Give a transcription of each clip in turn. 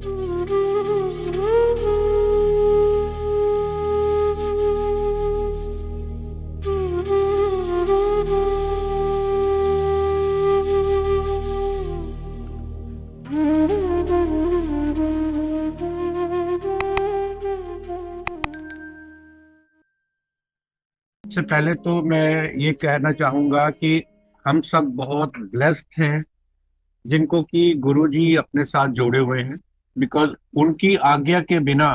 सबसे पहले तो मैं ये कहना चाहूंगा कि हम सब बहुत ब्लेस्ड हैं जिनको कि गुरुजी अपने साथ जोड़े हुए हैं। बिकॉज उनकी आज्ञा के बिना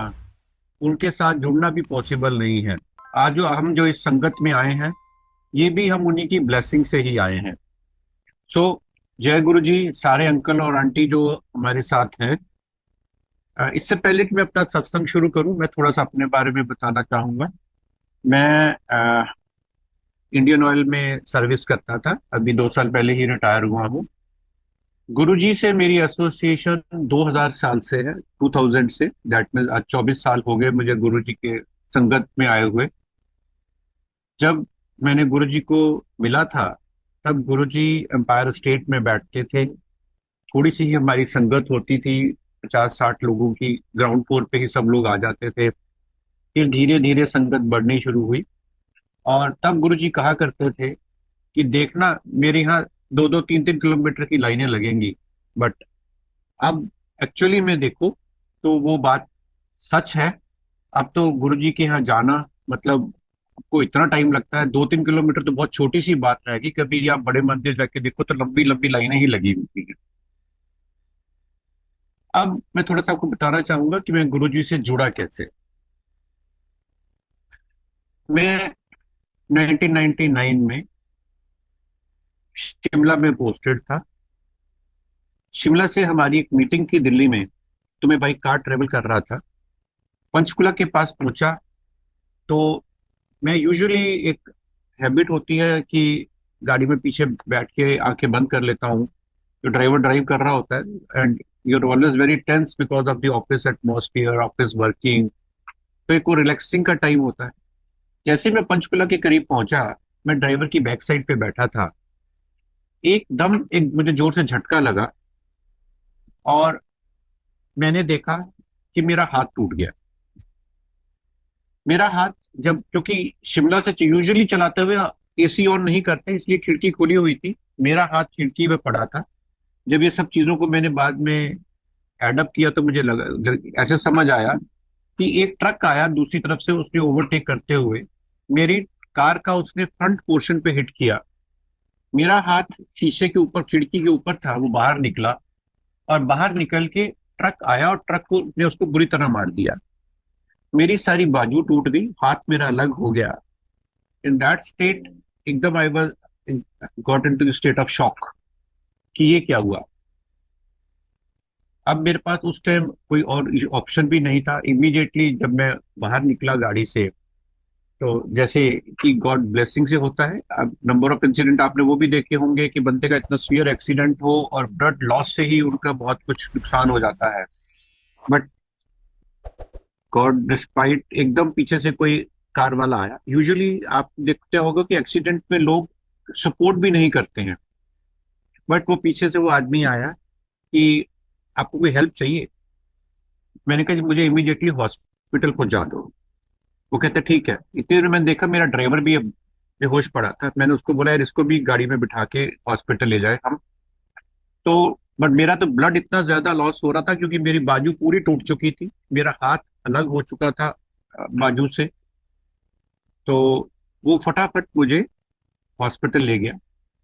उनके साथ जुड़ना भी पॉसिबल नहीं है। आज जो हम जो इस संगत में आए हैं, ये भी हम उन्हीं की ब्लेसिंग से ही आए हैं। सो जय गुरु जी, सारे अंकल और आंटी जो हमारे साथ हैं। इससे पहले कि मैं अपना सत्संग शुरू करूं, मैं थोड़ा सा अपने बारे में बताना चाहूंगा। मैं इंडियन ऑयल में सर्विस करता था, अभी 2 साल पहले ही रिटायर हुआ हूँ। गुरुजी से मेरी एसोसिएशन 2000 साल से है, 2000 से। दैट मीन्स आज 24 साल हो गए मुझे गुरुजी के संगत में आए हुए। जब मैंने गुरुजी को मिला था, तब गुरुजी एम्पायर स्टेट में बैठते थे। थोड़ी सी ही हमारी संगत होती थी, 50-60 लोगों की। ग्राउंड फ्लोर पे ही सब लोग आ जाते थे। फिर धीरे धीरे संगत बढ़नी शुरू हुई। और तब गुरुजी कहा करते थे कि देखना, मेरे यहाँ 2-2, 3-3 किलोमीटर की लाइनें लगेंगी। बट अब एक्चुअली में देखो तो वो बात सच है। अब तो गुरुजी के यहाँ जाना मतलब आपको इतना टाइम लगता है, 2-3 किलोमीटर तो बहुत छोटी सी बात रहेगी। कभी आप बड़े मंदिर जाके देखो तो लंबी लंबी लाइनें ही लगी होती हैं। अब मैं थोड़ा सा आपको बताना चाहूंगा कि मैं गुरुजी से जुड़ा कैसे। मैं 1999 में शिमला में पोस्टेड था। शिमला से हमारी एक मीटिंग थी दिल्ली में, तो मैं बाई कार ट्रेवल कर रहा था। पंचकुला के पास पहुंचा तो मैं यूजुअली, एक हैबिट होती है कि गाड़ी में पीछे बैठ के आंखें बंद कर लेता हूँ। जो ड्राइवर ड्राइव कर रहा होता है, and you are always very tense because of the office atmosphere, office working. तो एक वो रिलैक्सिंग का टाइम होता है। जैसे ही मैं पंचकुला के करीब पहुंचा, मैं ड्राइवर की बैक साइड पे बैठा था। एकदम एक मुझे जोर से झटका लगा और मैंने देखा कि मेरा हाथ टूट गया। मेरा हाथ, जब क्योंकि शिमला से यूजुअली चलाते हुए एसी ऑन नहीं करते, इसलिए खिड़की खुली हुई थी। मेरा हाथ खिड़की में पड़ा था। जब ये सब चीजों को मैंने बाद में एडअप किया तो मुझे लगा, ऐसे समझ आया कि एक ट्रक आया दूसरी तरफ से, उसने ओवरटेक करते हुए मेरी कार का उसने फ्रंट पोर्शन पे हिट किया। मेरा हाथ शीशे के ऊपर, खिड़की के ऊपर था, वो बाहर निकला। और बाहर निकल के ट्रक आया और ट्रक को ने उसको बुरी तरह मार दिया। मेरी सारी बाजू टूट गई, हाथ मेरा अलग हो गया। इन दैट स्टेट, एकदम I was got into the state of shock कि ये क्या हुआ। अब मेरे पास उस टाइम कोई और ऑप्शन भी नहीं था। इमीडिएटली जब मैं बाहर निकला गाड़ी से, तो जैसे कि गॉड ब्लेसिंग से होता है, अब नंबर ऑफ इंसिडेंट आपने वो भी देखे होंगे कि बंदे का इतना सीवियर एक्सीडेंट हो और ब्लड लॉस से ही उनका बहुत कुछ नुकसान हो जाता है। बट गॉड डिस्पाइट, एकदम पीछे से कोई कार वाला आया। यूजुअली आप देखते होगे कि एक्सीडेंट में लोग सपोर्ट भी नहीं करते हैं, बट वो पीछे से वो आदमी आया कि आपको कोई हेल्प चाहिए। मैंने कहा जी, मुझे इमीडिएटली हॉस्पिटल पहुंचा दो। वो कहते ठीक है। इतने देर में मैंने देखा मेरा ड्राइवर भी अब बेहोश पड़ा था। मैंने उसको बोला यार, इसको भी गाड़ी में बिठा के हॉस्पिटल ले जाए हम। तो बट मेरा तो ब्लड इतना ज्यादा लॉस हो रहा था क्योंकि मेरी बाजू पूरी टूट चुकी थी, मेरा हाथ अलग हो चुका था बाजू से। तो वो फटाफट मुझे हॉस्पिटल ले गया।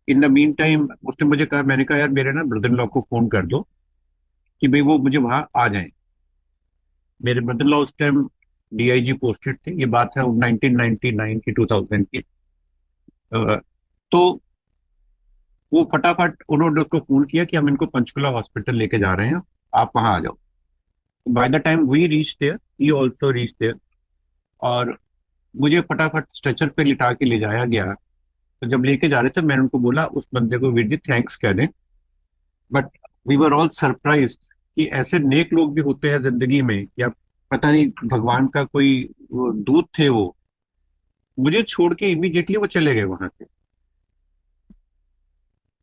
इन द मीन टाइम उसने मुझे कहा, मैंने कहा यार मेरे ना ब्रदर इन लॉ को फोन कर दो कि भाई वो मुझे वहां आ जाए। मेरे ब्रदर इन लॉ उस टाइम डीआईजी पोस्टेड थे। ये बात है 1999 की, 2000 की। अ, तो वो फटाफट उन्होंने उसको फोन किया कि हम इनको पंचकुला हॉस्पिटल लेके जा रहे हैं, आप वहां आ जाओ। By the time we reach there, he also reach there. और मुझे फटाफट स्ट्रेचर पे लिटा के ले जाया गया। तो जब लेके जा रहे थे, मैंने उनको बोला उस बंदे को, वीर जी थैंक्स कह दें। But we were all surprised कि ऐसे नेक लोग भी होते हैं जिंदगी में, या पता नहीं भगवान का कोई वो दूत थे वो। मुझे छोड़ के इमीडिएटली वो चले गए वहां से।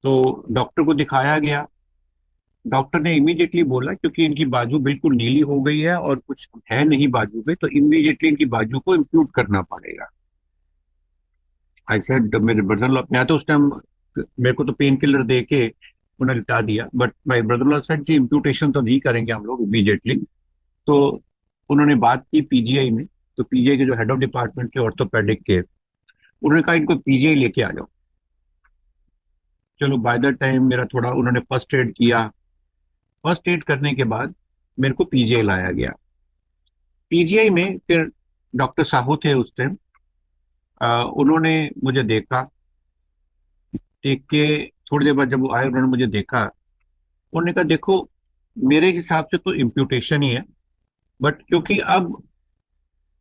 तो डॉक्टर को दिखाया गया। डॉक्टर ने इमीडिएटली बोला, क्योंकि इनकी बाजू बिल्कुल नीली हो गई है और कुछ है नहीं बाजू में, तो इमीडिएटली इनकी बाजू को इम्प्यूट करना पड़ेगा। आई सेड, मेरे ब्रदर लॉ, मैं तो उस टाइम, मेरे को तो पेन किलर दे के उन्हें लिटा दिया, but my brother law said कि इम्प्यूटेशन तो नहीं करेंगे हम लोग इमीडिएटली। तो उन्होंने बात की पीजीआई में। तो पीजीआई के जो हेड ऑफ डिपार्टमेंट थे ऑर्थोपेडिक के, उन्होंने कहा इनको पीजीआई लेके आ जाओ। चलो, बाय द टाइम मेरा थोड़ा उन्होंने फर्स्ट एड किया। फर्स्ट एड करने के बाद मेरे को पीजीआई लाया गया। पीजीआई में फिर डॉक्टर साहू थे उस टाइम। उन्होंने मुझे देखा। देख के थोड़ी देर बाद जब वो आए, उन्होंने मुझे देखा। उन्होंने कहा देखो, मेरे हिसाब से तो इम्प्यूटेशन ही है, बट क्योंकि अब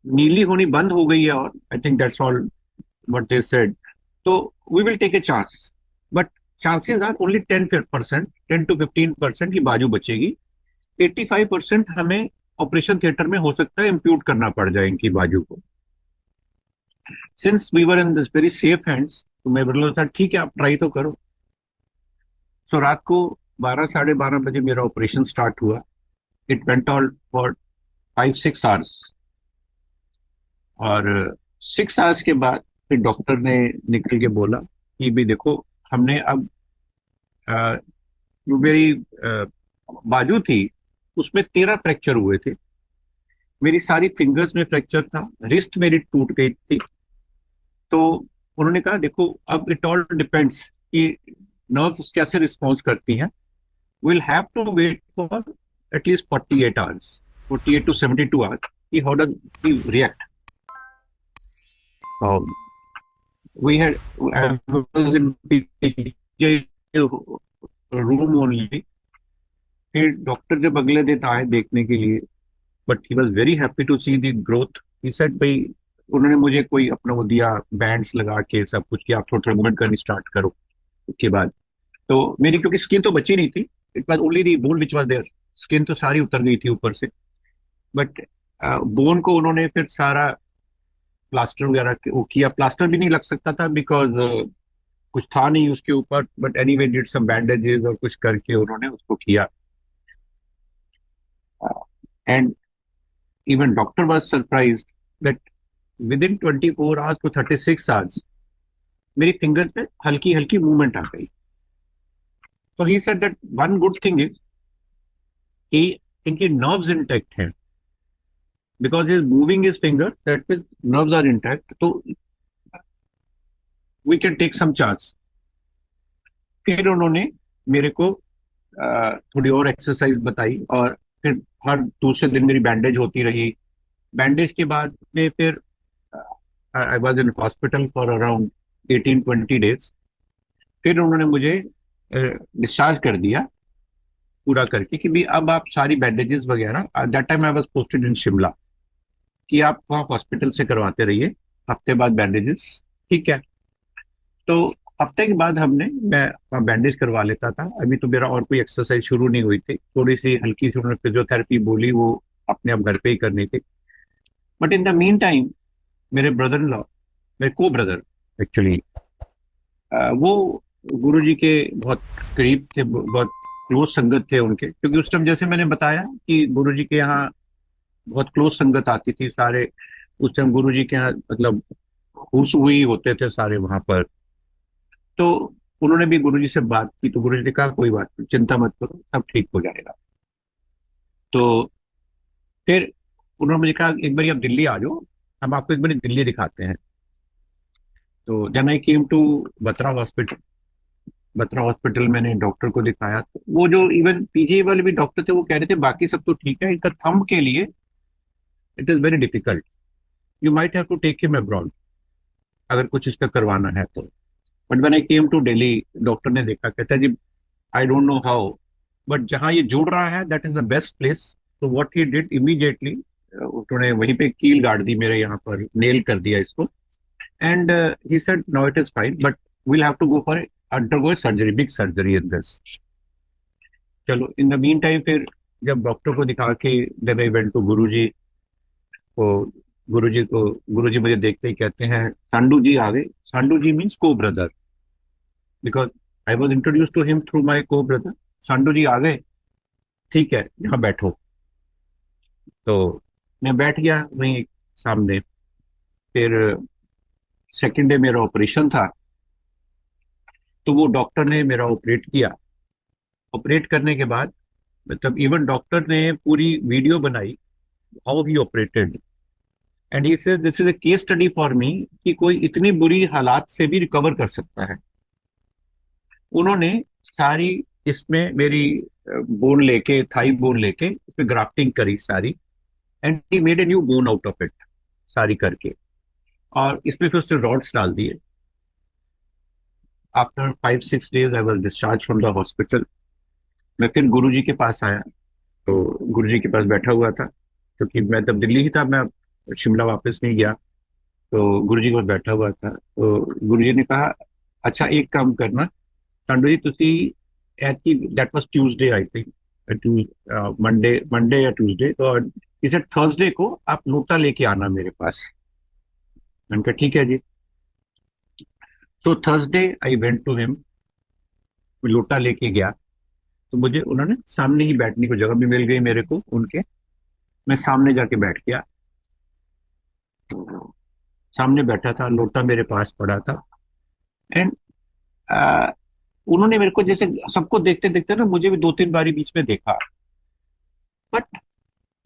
नीली होनी बंद हो गई है, और I think that's all what they said, तो we will take a chance, but chances are only 10%, 10 to 15% की बाजू बचेगी। 85% हमें ऑपरेशन थिएटर में हो सकता है इम्प्यूट करना पड़ जाए इनकी बाजू को। Since we were in this very safe hands, तो मैं बोला था ठीक है, आप ट्राई तो करो। सो रात को 12, 12:30 बजे मेरा ऑपरेशन स्टार्ट हुआ। It went all for 5, 6 hours. और 6 आवर्स के बाद फिर डॉक्टर ने निकल के बोला कि भाई देखो, हमने अब जो मेरी बाजू थी उसमें 13 फ्रैक्चर हुए थे। मेरी सारी फिंगर्स में फ्रैक्चर था, रिस्ट मेरी टूट गई थी। तो उन्होंने कहा देखो, अब इट ऑल डिपेंड्स कि नर्व्स कैसे रिस्पॉन्स करती हैं। Will have to wait for at least 48 hours, 48 to 72 hours, कि how does he react. We had room only. फिर डॉक्टर जब अगले दिन आए देखने के लिए, but he was very happy to see the growth. He said भाई, उन्होंने मुझे कोई अपना वो दिया, बैंड्स लगा के सब कुछ, कि आप थोड़ा थोड़ा मूवमेंट करनी स्टार्ट करो। उसके बाद तो मेरी, क्योंकि स्किन तो बची नहीं थी, it was only the bone which was there. Skin तो सारी उतर गई थी ऊपर से, बट बोन को उन्होंने फिर सारा प्लास्टर वगैरह वो किया। प्लास्टर भी नहीं लग सकता था बिकॉज कुछ था नहीं उसके ऊपर, but any way did some bandages और कुछ करके उन्होंने उसको किया। And even doctor was surprise that within 24 hours to 36 hours मेरी फिंगर्स पे हल्की हल्की मूवमेंट आ गई। तो he said that one good thing is कि इनकी नर्व्स इंटैक्ट हैं, because is moving his finger, that means nerves are intact, तो we can take some chance. फिर उन्होंने मेरे को थोड़ी और एक्सरसाइज बताई, और फिर हर दूसरे दिन मेरी बैंडेज होती रही। बैंडेज के बाद में फिर I was in hospital for around 18-20 days. फिर उन्होंने मुझे डिस्चार्ज कर दिया पूरा करके, कि भी अब आप सारी बैंडेजेस वगैरह, that time I was posted in Shimla, कि आप वहाँ हॉस्पिटल से करवाते रहिए, हफ्ते बाद बैंडेजेस। ठीक है। तो हफ्ते के बाद मैं बैंडेज करवा लेता था। अभी तो मेरा और कोई एक्सरसाइज शुरू नहीं हुई थी, थोड़ी सी हल्की सी उन्होंने फिजियोथेरेपी बोली, वो अपने आप घर पे ही करनी थी। But in the mean time मेरे ब्रदर इन लॉ, मेरे को ब्रदर एक्चुअली, वो गुरुजी के बहुत करीब थे, बहुत क्लोज संगत थे उनके, क्योंकि उस टाइम जैसे मैंने बताया कि गुरुजी के यहाँ बहुत क्लोज संगत आती थी सारे। उस टाइम गुरुजी के यहाँ मतलब खुश हुई होते थे सारे वहां पर। तो उन्होंने भी गुरुजी से बात की, तो गुरुजी ने कहा कोई बात नहीं, चिंता मत करो, सब ठीक हो जाएगा। तो फिर उन्होंने मुझे कहा एक बार आप दिल्ली आ जाओ, हम आपको एक बार दिल्ली दिखाते हैं। तो then I came to Batra hospital. Batra hospital मैंने डॉक्टर को दिखाया, तो वो जो इवन पीजी वाले भी डॉक्टर थे, वो कह रहे थे बाकी सब तो ठीक है, इनका थंब के लिए it is very difficult, you might have to take him abroad, अगर कुछ इसका करवाना है तो। But when I came to Delhi, doctor ने देखा, कहता है जी I don't know how, but जहाँ ये जुड़ रहा है that is the best place. तो व्हाट ही डिड इमीडिएटली, उन्होंने वहीं पे कील गाड़ दी, मेरे यहाँ पर नेल कर दिया इसको। And he said now it is fine, but we'll have to go for undergo a surgery, big surgery in this. चलो, इन द मीन टाइम फिर जब डॉक्टर को दिखा के जब आई वेंट टू गुरुजी, तो गुरुजी मुझे देखते ही कहते हैं सांडू जी आ गए। Sandhu ji means co brother, because I was introduce to him through my co brother. सांडू जी आ गए। ठीक है यहाँ बैठो। तो मैं बैठ गया वहीं सामने। फिर सेकेंड डे मेरा ऑपरेशन था। तो वो डॉक्टर ने मेरा ऑपरेट किया। ऑपरेट करने के बाद मतलब इवन डॉक्टर ने पूरी वीडियो बनाई, how he operated. And he said this is a case study for me कि कोई इतनी बुरी हालात से भी रिकवर कर सकता है। उन्होंने सारी इसमें मेरी बोन लेके, थाई बोन लेके इसमें ग्राफ्टिंग करी सारी। And he made a new bone out of it, सारी करके। और इसमें फिर उससे रॉड्स डाल दिए। After 5-6 days I was discharge from the hospital. मैं फिर गुरुजी के पास आया। तो गुरुजी के पास बैठा हुआ था, क्योंकि मैं तब दिल्ली ही था, मैं शिमला वापस नहीं गया। तो गुरुजी के पास बैठा हुआ था, तो गुरुजी ने कहा, अच्छा एक काम करना सांडू जी, तुसी ऐसी that was Tuesday I think, Monday Monday या ट्यूसडे, तो इसे थर्सडे को आप लोटा लेके आना मेरे पास। मैंने कहा ठीक है जी। तो Thursday I went to him, लोटा लेके गया। तो मुझे उन्होंने सामने ही बैठने को जगह भी मिल गई मेरे को उनके। मैं सामने जाके बैठ गया। तो सामने बैठा था, लोटा मेरे पास पड़ा था। एंड उन्होंने मेरे को जैसे सबको देखते देखते ना मुझे भी 2-3 बारी बीच में देखा। But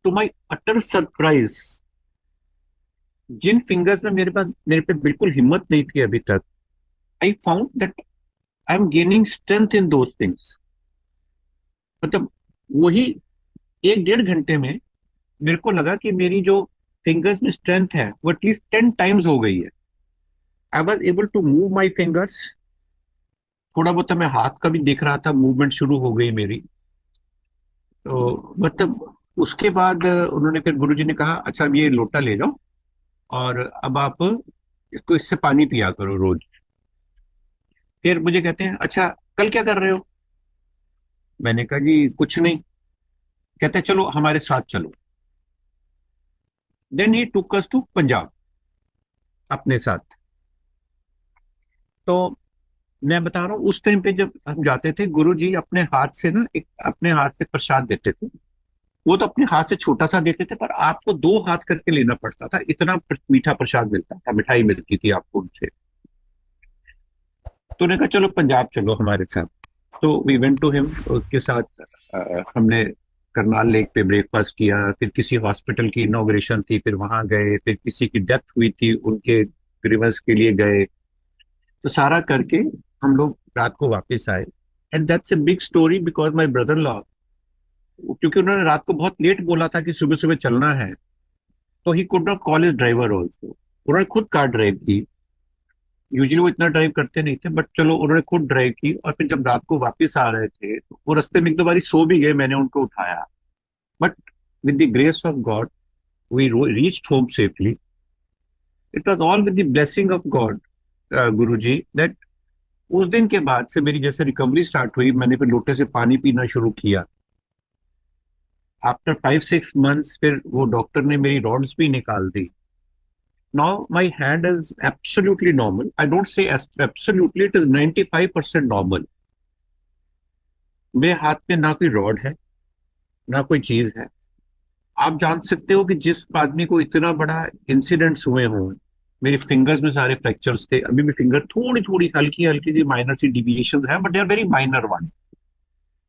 to my utter surprise, जिन फिंगर्स में मेरे पे बिल्कुल हिम्मत नहीं थी अभी तक, I found that I am gaining strength in those things. मतलब वही 1-1.5 घंटे में मेरे को लगा कि मेरी जो फिंगर्स में स्ट्रेंथ है वो एटलीस्ट 10 times हो गई है। I was able to move my fingers. थोड़ा बहुत मैं हाथ का भी देख रहा था, मूवमेंट शुरू हो गई मेरी। तो मतलब उसके बाद उन्होंने फिर गुरुजी ने कहा, अच्छा अब ये लोटा ले जाओ और अब आप इसको इससे पानी पिया करो रोज। फिर मुझे कहते हैं, अच्छा कल क्या कर रहे हो? मैंने कहा जी कुछ नहीं। कहते हैं चलो हमारे साथ चलो। Then he took us to Punjab अपने साथ। तो मैं बता रहा हूँ, उस टाइम पे जब हम जाते थे, गुरु जी अपने हाथ से ना एक अपने हाथ से प्रसाद देते थे। वो तो अपने हाथ से छोटा सा देते थे, पर आपको 2 हाथ करके लेना पड़ता था, इतना मीठा प्रसाद मिलता था, मिठाई मिलती थी आपको उनसे। तो उन्होंने कहा चलो पंजाब चलो हमारे साथ। तो वी वेंट टू हिम, उसके साथ हमने करनाल लेक पे ब्रेकफास्ट किया। फिर किसी हॉस्पिटल की इनॉग्रेशन थी, फिर वहां गए। फिर किसी की डेथ हुई थी, उनके ग्रीवेंस के लिए गए। तो सारा करके हम लोग रात को वापस आए। And that's a big story because my brother law, क्योंकि उन्होंने रात को बहुत लेट बोला था कि सुबह सुबह चलना है, तो he could not call his driver also. उन्होंने खुद कार ड्राइव की। यूजुअली वो इतना ड्राइव करते नहीं थे, बट चलो उन्होंने खुद ड्राइव की। और फिर जब रात को वापस आ रहे थे तो वो रास्ते में एक दो बारी सो भी गए, मैंने उनको उठाया। But with the grace of God we reached home safely. It was all with the blessing of God, Guru ji, that उस दिन के बाद से मेरी जैसे रिकवरी स्टार्ट हुई, मैंने फिर लोटे से पानी पीना शुरू किया। आफ्टर 5-6 months फिर वो डॉक्टर ने मेरी रॉड्स भी निकाल दी। Now my hand is absolutely normal. I don't say absolutely, it is 95% normal. मेरे हाथ में ना कोई रॉड है, ना कोई चीज है। आप जान सकते हो कि जिस आदमी को इतना बड़ा इंसिडेंट्स हुए हों, मेरे फिंगर्स में सारे फ्रैक्चर्स थे। अभी भी फिंगर थोड़ी थोड़ी हल्की हल्की सी माइनर सी डिविएशन है, but they are very minor one.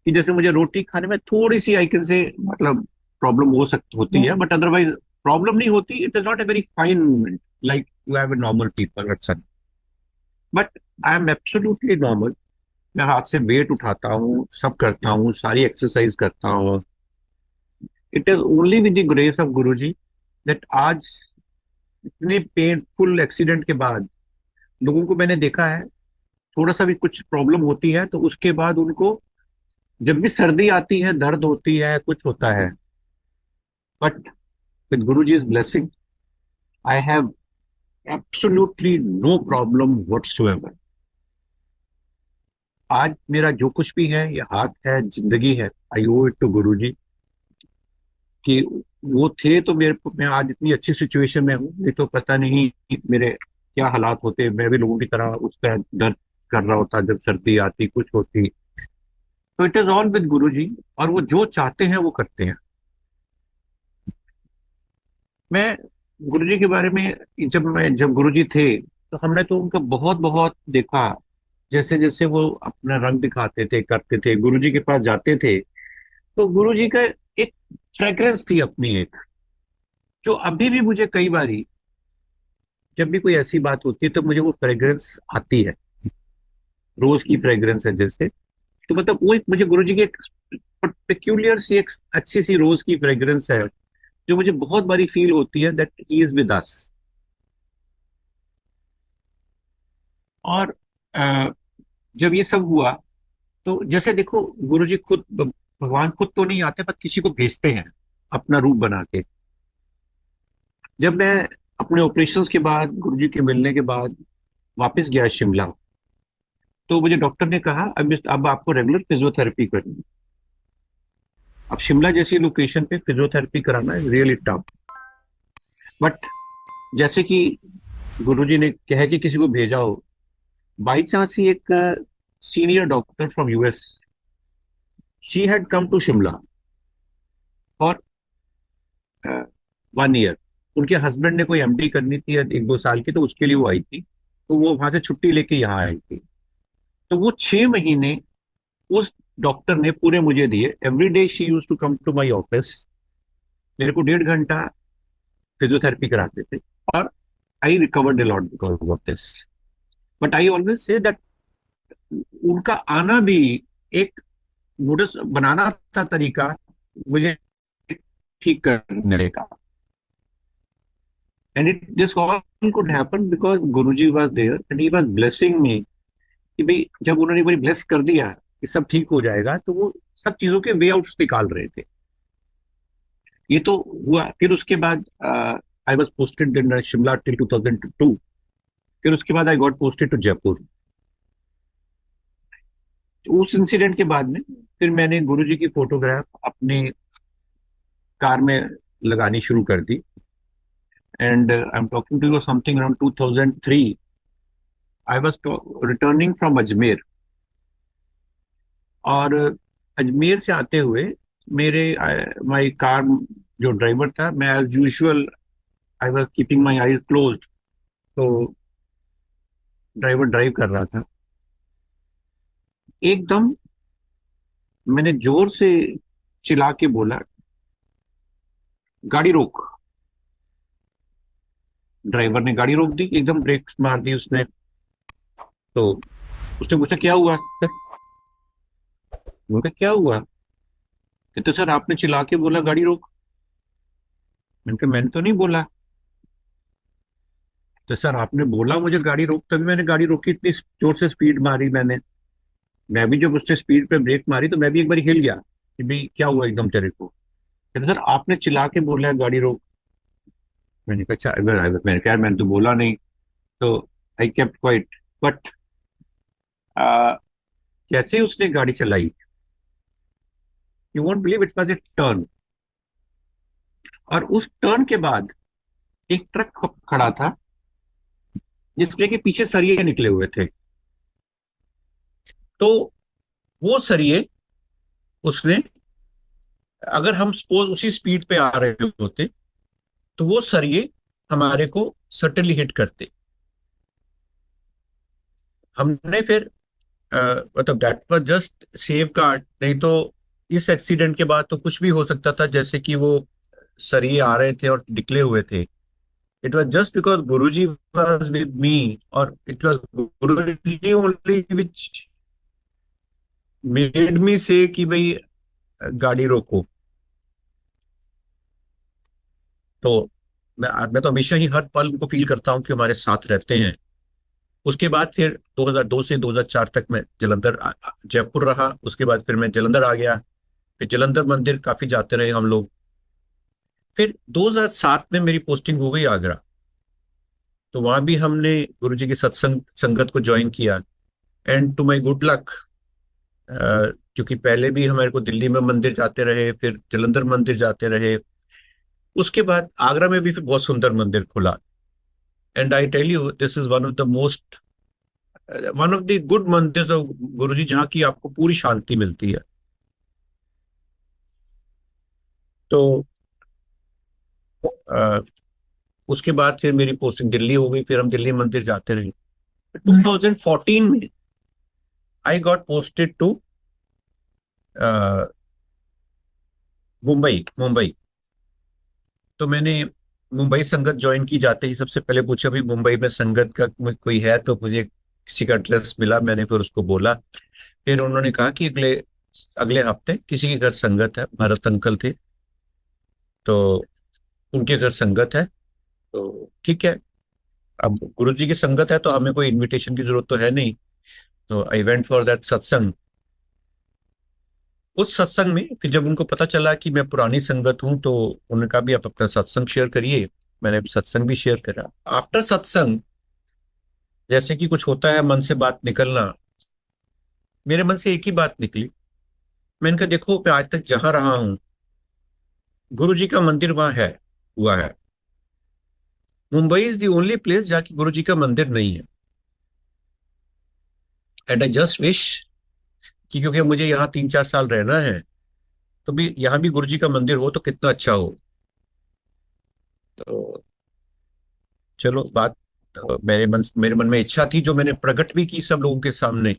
कि जैसे मुझे रोटी खाने में थोड़ी सी आई कैन से मतलब प्रॉब्लम हो सकती होती है, बट अदरवाइज प्रॉब्लम नहीं होती। It is not a very fine movement like you have a normal people at son. But I am absolutely normal. मैं हाथ से वेट उठाता हूँ, सब करता हूँ, सारी एक्सरसाइज करता हूँ। It is only with the grace of Guru ji that आज इतने पेनफुल एक्सीडेंट के बाद लोगों को मैंने देखा है, थोड़ा सा भी कुछ प्रॉब्लम होती है तो उसके बाद उनको जब भी सर्दी आती है, दर्द होती है, कुछ होता है, but with guru ji is blessing I have absolutely no problem whatsoever. आज मेरा जो कुछ भी है, ये हाथ है, जिंदगी है, आई ओव इट टू गुरु जी। कि वो थे तो मैं आज इतनी अच्छी सिचुएशन में हूँ, नहीं तो पता नहीं मेरे क्या हालात होते। मैं भी लोगों की तरह उस पर दर्द कर रहा होता जब सर्दी आती, कुछ होती। तो it is all with guru जी, और वो जो चाहते हैं वो करते हैं। मैं गुरु जी के बारे में, जब गुरु जी थे तो हमने तो उनका बहुत बहुत देखा। जैसे जैसे वो अपना रंग दिखाते थे, करते थे, गुरु जी के पास जाते थे, तो गुरु जी का एक फ्रेग्रेंस थी अपनी एक, जो अभी भी मुझे कई बारी जब भी कोई ऐसी बात होती है तो मुझे वो फ्रेग्रेंस आती है। रोज की फ्रेग्रेंस है जैसे, तो मतलब वो एक मुझे गुरुजी की एक पेक्यूलियर सी, एक अच्छी सी रोज की फ्रेग्रेंस है, जो मुझे बहुत बारी फील होती है that he is with us. और अ, जब ये सब हुआ, तो जैसे देखो, गुरुजी खुद, भगवान खुद तो नहीं आते पर किसी को भेजते हैं अपना रूप बना के। जब मैं अपने ऑपरेशंस के बाद, गुरुजी के मिलने के बाद वापस गया शिमला, तो मुझे डॉक्टर ने कहा अब आपको रेगुलर फिजियोथेरेपी करनी है। अब शिमला जैसी लोकेशन पे फिजियोथेरेपी कराना है रियली टफ। बट जैसे कि गुरुजी ने कहा कि किसी को भेजा हो, बाई चांस ही एक senior doctor from US, she had come to Shimla for 1 year. उनके हस्बैंड ने कोई एमडी करनी थी 1-2 साल की, तो उसके लिए वो आई थी, तो वो वहां से छुट्टी लेके यहाँ आई थी। तो वो 6 महीने उस डॉक्टर ने पूरे मुझे दिए। Every day she use to come to my office, मेरे को 1.5 घंटा फिजियोथेरेपी कराते थे, और I recovered a lot because of this. But I always say that उनका आना भी एक नोटिस बनाना था तरीका मुझे ठीक करने का। And it this all could happen because Guruji was there and he was blessing me, कि भाई जब उन्होंने एक बार ब्लेस कर दिया कि सब ठीक हो जाएगा, तो वो सब चीजों के वे आउट्स निकाल रहे थे। ये तो हुआ। फिर उसके बाद I was posted in Shimla till 2002। फिर उसके बाद I got posted to Jaipur. उस इंसिडेंट के बाद में फिर मैंने गुरुजी की फोटोग्राफ अपने कार में लगानी शुरू कर दी। And I am talking to you something around 2003। I was returning from Ajmer, और अजमेर से आते हुए मेरे माय कार, जो ड्राइवर था, मैं as usual I was keeping my eyes closed, तो ड्राइवर ड्राइव कर रहा था। एकदम मैंने जोर से चिल्ला के बोला, गाड़ी रोक। ड्राइवर ने गाड़ी रोक दी, एकदम ब्रेक मार दी उसने। तो उसने पूछा क्या हुआ सर? मैंने कहा क्या हुआ? कहते सर आपने चिल्ला के बोला गाड़ी रोक। मैंने कहा मैंने तो नहीं बोला। तो सर आपने बोला मुझे गाड़ी रोक, तभी मैंने गाड़ी रोकी, इतनी जोर से स्पीड मारी मैंने। मैं भी जब उसने स्पीड पे ब्रेक मारी तो मैं भी एक बार हिल गया कि भाई क्या हुआ एकदम तेरे को। कहते सर आपने चिल्ला के बोला है गाड़ी रोक। मैंने कहा अच्छा, मैंने कहा यार मैंने तो बोला नहीं। तो आई केप्ट क्वाइट। बट जैसे ही उसने गाड़ी चलाई, you won't believe, it was a turn. और उस टर्न के बाद एक ट्रक खड़ा था जिसके के पीछे सरिये निकले हुए थे। तो वो सरिये उसने, अगर हम सपोज उसी स्पीड पे आ रहे होते, तो वो सरिये हमारे को सर्टेनली हिट करते। हमने फिर मतलब that was just save guard, नहीं तो इस एक्सीडेंट के बाद तो कुछ भी हो सकता था। जैसे कि वो सरिये आ रहे थे और निकले हुए थे, it was just because Guruji was with me, और it was Guruji only which made me say कि भाई गाड़ी रोको। तो मैं तो हमेशा ही हर पल को फील करता हूँ कि हमारे साथ रहते हैं। उसके बाद फिर 2002 से 2004 तक मैं जयपुर रहा। उसके बाद फिर मैं जलंधर आ गया। फिर जलंधर मंदिर काफी जाते रहे हम लोग। फिर 2007 में मेरी पोस्टिंग हो गई आगरा। तो वहां भी हमने गुरुजी की सत्संग संगत को ज्वाइन किया। And to my good luck, क्योंकि पहले भी हमारे को दिल्ली में मंदिर जाते रहे, फिर जलंधर मंदिर जाते रहे, उसके बाद आगरा में भी फिर बहुत सुंदर मंदिर खुला। And I tell you, this is one of the most one of the good mandir of Guruji, जहाँ की आपको पूरी शांति मिलती है। तो अ, उसके बाद फिर मेरी पोस्टिंग दिल्ली हो गई, फिर हम दिल्ली मंदिर जाते रहे। 2014 में I got posted to Mumbai. Mumbai तो मैंने मुंबई संगत ज्वाइन की। जाते ही सबसे पहले पूछा भाई मुंबई में संगत का कोई है, तो मुझे किसी का एड्रेस मिला, मैंने फिर उसको बोला। फिर उन्होंने कहा कि अगले अगले हफ्ते किसी के घर संगत है, भरत अंकल थे, तो उनके घर संगत है, तो ठीक है। अब गुरु जी की संगत है तो हमें कोई इनविटेशन की जरूरत तो है नहीं। तो आई वेंट फॉर दैट सत्संग। उस सत्संग में फिर जब उनको पता चला कि मैं पुरानी संगत हूं, तो उन्होंने कहा भी आप अपना सत्संग शेयर करिए। मैंने सत्संग भी शेयर करा। आफ्टर सत्संग जैसे कि कुछ होता है, मन से बात निकलना, मेरे मन से एक ही बात निकली। मैंने कहा देखो, मैं आज तक जहां रहा हूं, गुरु जी का मंदिर वहां है, हुआ है। Mumbai is the only place जहाँ की गुरु जी का मंदिर नहीं है। एंड आई जस्ट विश कि क्योंकि मुझे यहाँ 3-4 साल रहना है, तो भी यहाँ भी गुरु जी का मंदिर हो तो कितना अच्छा हो। तो चलो बात, मेरे मन में इच्छा थी जो मैंने प्रकट भी की सब लोगों के सामने।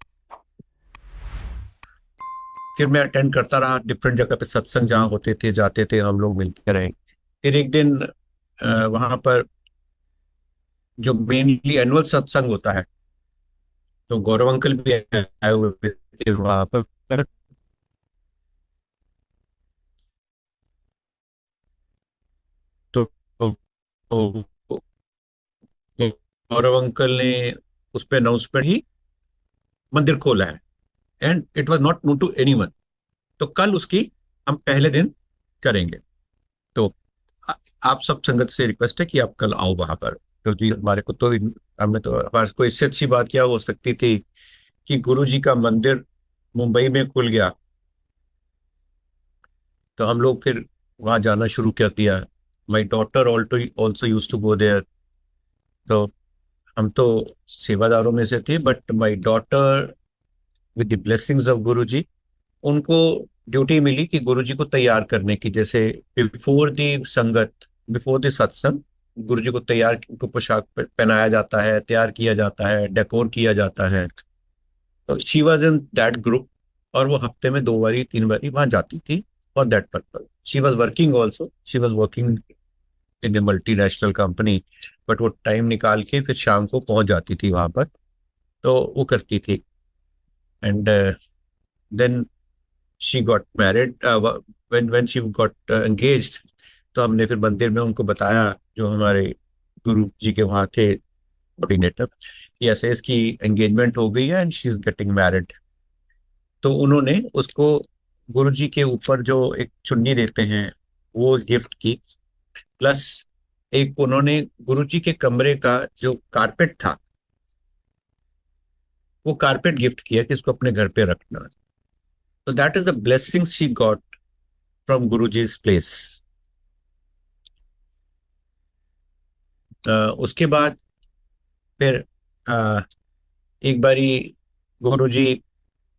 फिर मैं अटेंड करता रहा डिफरेंट जगह पे सत्संग, जहाँ होते थे जाते थे, हम लोग मिलकर रहे। फिर एक दिन वहां पर जो मेनली एनुअल सत्संग होता है, तो गौरव अंकल भी आए हुए थे वहां पर। तो, तो, तो गौरव अंकल ने उस पर अनाउंसमेंट ही मंदिर खोला है, and it was not known to anyone. तो कल उसकी हम पहले दिन करेंगे। तो आ- आप सब संगत से रिक्वेस्ट है कि आप कल आओ वहां पर, क्योंकि हमारे को तो हमें तो हमारे को इससे अच्छी बात क्या हो सकती थी कि गुरु जी का मंदिर मुंबई में खुल गया। तो हम लोग फिर वहां जाना शुरू कर दिया। My daughter also also use to go there. तो हम तो सेवादारों में से थे, but my daughter with the blessings of Guru ji, उनको ड्यूटी मिली कि गुरु जी को तैयार करने की। जैसे बिफोर द संगत, बिफोर द सत्संग, गुरु जी को तैयार, उनको पोशाक पहनाया जाता है, तैयार किया जाता है, डेकोर किया जाता है। तो she was in that group, और वो हफ्ते में 2 बारी 3 बारी वहां जाती थी for that purpose. She was working also, she was working in A multinational company, but वो टाइम निकाल के फिर शाम को पहुंच जाती थी वहां पर। तो वो करती थी। And then she got married, when she got engaged. तो हमने फिर मंदिर में उनको बताया, जो हमारे गुरु जी के वहाँ थे कोऑर्डिनेटर, कि ऐसे इसकी एंगेजमेंट हो गई है and she is getting married. तो उन्होंने उसको गुरु जी के ऊपर जो एक चुन्नी देते हैं वो गिफ्ट की, प्लस एक उन्होंने गुरु जी के कमरे का जो कारपेट था, वो कारपेट गिफ्ट किया कि इसको अपने घर पे रखना। तो that is the blessing she got from Guru जी's place. उसके बाद फिर अ, एक बारी गुरु जी,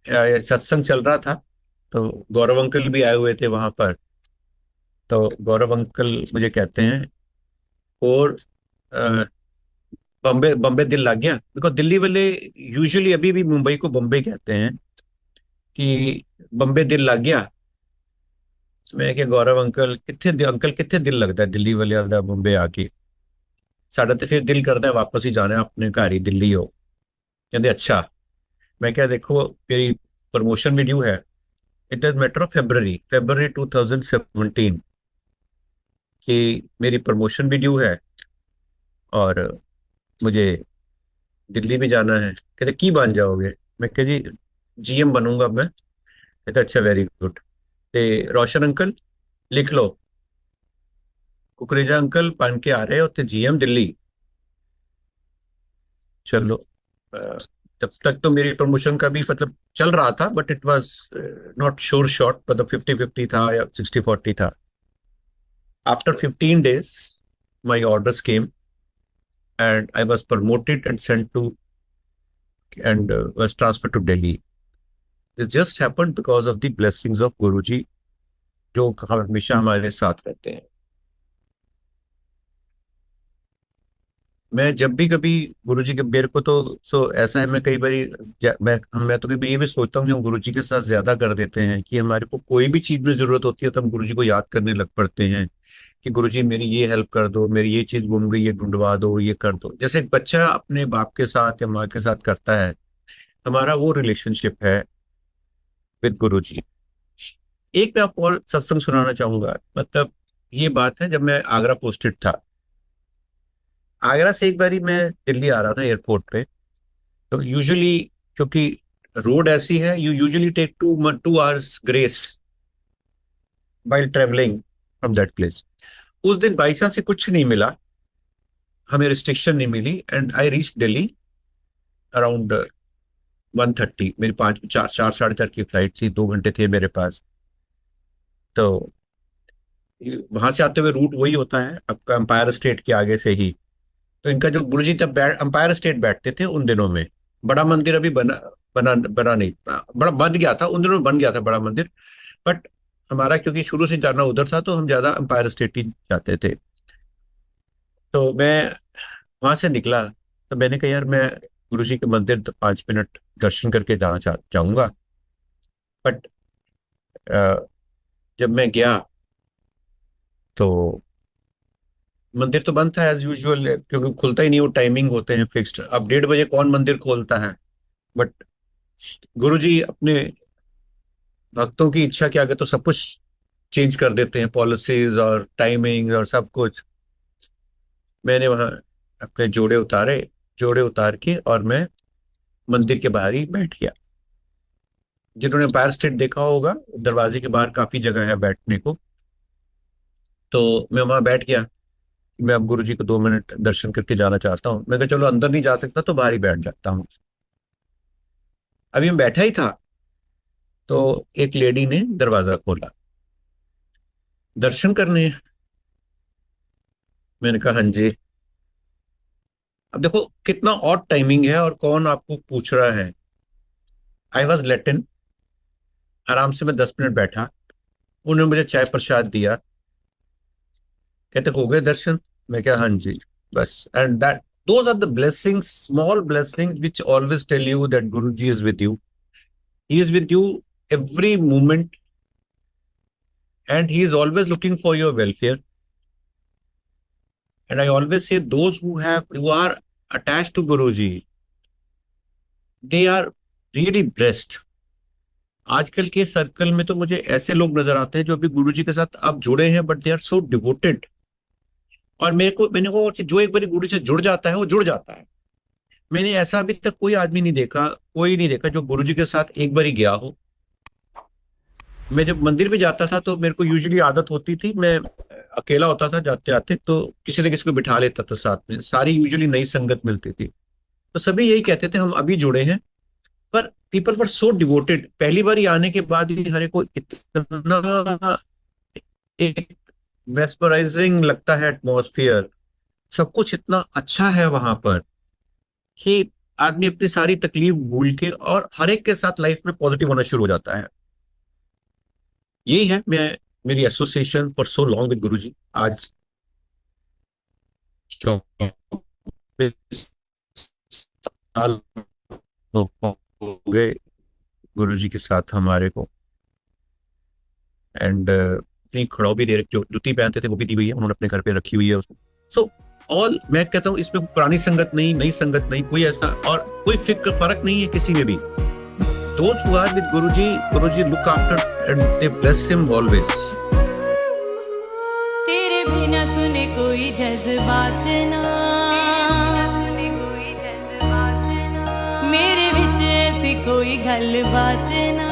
सत्संग चल रहा था, तो गौरव अंकल भी आए हुए थे वहां पर। तो गौरव अंकल मुझे कहते हैं, और अ, बम्बे बम्बे दिल लग गया, बिकॉज दिल्ली वाले यूजुअली अभी भी मुंबई को बम्बे कहते हैं, कि बम्बे दिल लग गया। मैं क्या, गौरव अंकल कितने अंकल कितने दिल लगता है दिल्ली वाले आदा मुंबई आके। साਡਾ तो फिर दिल करता है वापस ही जाना है, अपने घर ही दिल्ली हो। कहते अच्छा। मैं क्या, देखो मेरी प्रमोशन भी ड्यू है। It is matter of February 2017 कि मेरी प्रमोशन भी ड्यू है, और मुझे दिल्ली भी जाना है। कहते की बन जाओगे? मैं कह जी, जीएम बनूंगा मैं। कहते अच्छा, वेरी गुड। ते रोशन अंकल लिख लो, कुकरेजा अंकल बन के आ रहे हैं उत्थे जीएम दिल्ली। चलो। अ, तब तक तो मेरी प्रमोशन का भी मतलब चल रहा था, but it was not sure shot, मतलब 50-50 था या 60-40 था। After 15 days my orders came and I was promoted and sent to and was transferred to Delhi. It just happened because of the blessings of Guruji, जो हमेशा हमारे साथ रहते हैं। मैं जब भी कभी गुरुजी के मेरे को तो ऐसा है, मैं कई बार मैं तो कभी ये भी सोचता हूँ कि हम गुरुजी के साथ ज्यादा कर देते हैं कि हमारे को कोई भी चीज में जरूरत होती है तो हम गुरुजी को याद करने लग पड़ते हैं कि गुरुजी मेरी ये हेल्प कर दो, मेरी ये चीज गुम गई, ये ढूंढवा दो, ये कर दो। जैसे एक बच्चा अपने बाप के साथ या माँ के साथ करता है, हमारा वो रिलेशनशिप है विद गुरुजी। एक मैं आपको और सत्संग सुनाना चाहूंगा। मतलब ये बात है, जब मैं आगरा पोस्टेड था, आगरा से एक बारी मैं दिल्ली आ रहा था एयरपोर्ट पे। तो यूजुअली, क्योंकि रोड ऐसी है, you usually take 2 hours grace while travelling from that place. उस दिन बाई चांस से कुछ नहीं मिला, हमें रिस्ट्रिक्शन नहीं मिली, and I reach Delhi around 1:30। मेरी 4 साढ़े 4 की फ्लाइट थी, 2 घंटे थे मेरे पास। तो वहां से आते हुए रूट वही होता है आपका, एम्पायर स्टेट के आगे से ही। तो इनका जो गुरुजी तब एम्पायर स्टेट बैठते थे उन दिनों में। बड़ा मंदिर अभी बना बना बना नहीं, बड़ा बन गया था उन दिनों में, बन गया था बड़ा मंदिर। बट हमारा क्योंकि शुरू से जाना उधर था तो हम ज्यादा एम्पायर स्टेट ही जाते थे। तो मैं वहां से निकला, तो मैंने कहा यार मैं गुरुजी के मंदिर 5 मिनट दर्शन करके जाना चाहूंगा। बट जब मैं गया तो मंदिर तो बंद था एज यूजुअल, क्योंकि खुलता ही नहीं, वो टाइमिंग होते हैं फिक्स्ड। अब 1:30 कौन मंदिर खोलता है। बट गुरुजी अपने भक्तों की इच्छा के आगे तो सब कुछ चेंज कर देते हैं, पॉलिसीज और टाइमिंग और सब कुछ। मैंने वहां अपने जोड़े उतारे, जोड़े उतार के और मैं मंदिर के बाहर ही बैठ गया। जिन्होंने एम्पायर स्टेट देखा होगा, दरवाजे के बाहर काफी जगह है बैठने को। तो मैं वहां बैठ गया। मैं अब गुरुजी को 2 मिनट दर्शन करके जाना चाहता हूँ। मैं कहा चलो अंदर नहीं जा सकता तो बाहर ही बैठ जाता हूँ। अभी मैं बैठा ही था तो एक लेडी ने दरवाजा खोला, दर्शन करने। मैंने कहा हाँ जी। अब देखो कितना ऑड टाइमिंग है और कौन आपको पूछ रहा है। आई वॉज लेट इन, आराम से मैं 10 मिनट बैठा। उन्होंने मुझे चाय प्रसाद दिया, कहते हो गए दर्शन। मैं क्या हाँ जी, बस। And that those are the blessings, small blessings which always tell you that guru ji is with you. He is with you every moment, and he is always looking for your welfare. And I always say those who are attached to Guruji, they are really blessed. आजकल के circle में तो मुझे ऐसे लोग नजर आते हैं जो अभी गुरुजी के साथ अब जुड़े हैं, but they are so devoted. और मैंने को जो एक बार गुरु से जुड़ जाता है वो जुड़ जाता है। मैंने ऐसा अभी तक कोई आदमी नहीं देखा, कोई नहीं देखा जो गुरुजी के साथ एक बार ही गया हो। मैं जब मंदिर में जाता था तो मेरे को यूजुअली आदत होती थी, मैं अकेला होता था जाते आते, तो किसी न किसी को बिठा लेता था साथ में। सारी यूजुअली नई संगत मिलती थी, तो सभी यही कहते थे हम अभी जुड़े हैं। पर पीपल वर सो डिवोटेड। पहली बार आने के बाद ही हर एक को इतना एक मेस्मराइजिंग लगता है एटमॉस्फेयर, सब कुछ इतना अच्छा है वहां पर कि आदमी अपनी सारी तकलीफ भूल के और हर एक के साथ लाइफ में पॉजिटिव होना शुरू हो जाता है। यही है मैं मेरी association for so long with Guruji. आज 24 साल हो गए गुरुजी के साथ हमारे को। एंड अपनी खड़ाऊ भी दे रखी, जो जुत्ती पहनते थे वो भी दी हुई है, उन्होंने अपने घर पे रखी हुई है उसको। सो ऑल मैं कहता हूँ इसमें पुरानी संगत नहीं, नई संगत नहीं, कोई ऐसा और कोई फिक्र फर्क नहीं है किसी में भी। Those who are with Guruji look after and they bless him always. तेरे बिना सुने कोई जज्बात ना, मेरे विच ऐसी कोई गल बात ना।